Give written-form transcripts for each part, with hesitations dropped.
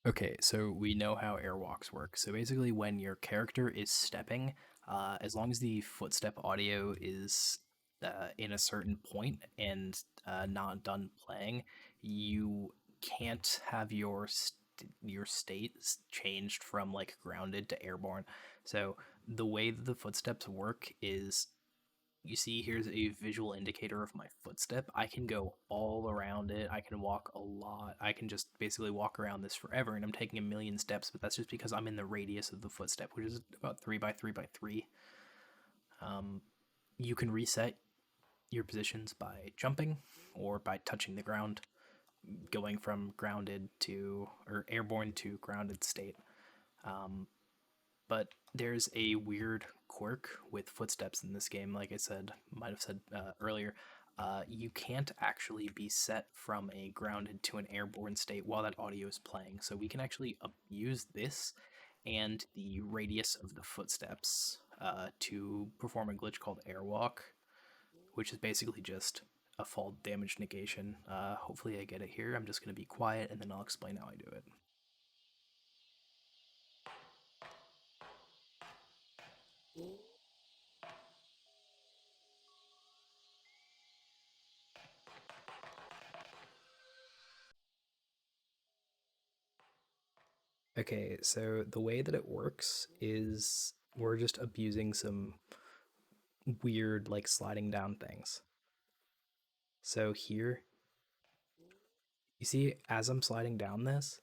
Okay, so we know how airwalks work. So basically, when your character is stepping, as long as the footstep audio is in a certain point and not done playing, you can't have your state changed from like grounded to airborne. So the way that the footsteps work is you see here's a visual indicator of my footstep. I can go all around it. I can walk a lot. I can just basically walk around this forever, and I'm taking a million steps, but that's just because I'm in the radius of the footstep, which is about 3 by 3 by 3. Um, you can reset your positions by jumping or by touching the ground, going from grounded to or airborne to grounded state. Um, but there's a weird quirk with footsteps in this game. Like I said, might have said earlier, you can't actually be set from a grounded to an airborne state while that audio is playing. So we can actually use this and the radius of the footsteps to perform a glitch called Airwalk, which is basically just a fall damage negation. Hopefully I get it here. I'm just going to be quiet and then I'll explain how I do it. Okay, so the way that it works is we're just abusing some weird, like, sliding down things. So here, you see, as I'm sliding down this,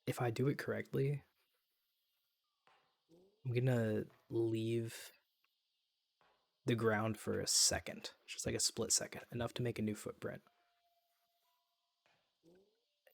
if I do it correctly, I'm gonna leave the ground for a second, just like a split second, enough to make a new footprint.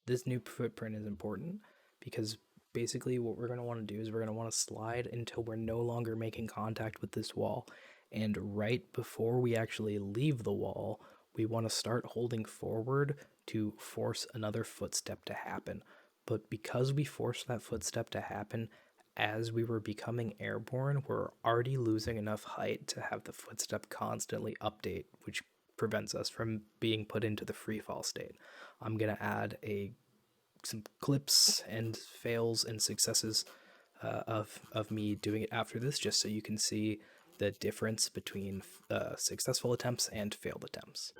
This new footprint is important because basically what we're going to want to do is we're going to want to slide until we're no longer making contact with this wall. And right before we actually leave the wall, we want to start holding forward to force another footstep to happen. But because we forced that footstep to happen as we were becoming airborne, we're already losing enough height to have the footstep constantly update, which prevents us from being put into the free fall state. I'm going to add some clips and fails and successes of me doing it after this, just so you can see the difference between successful attempts and failed attempts.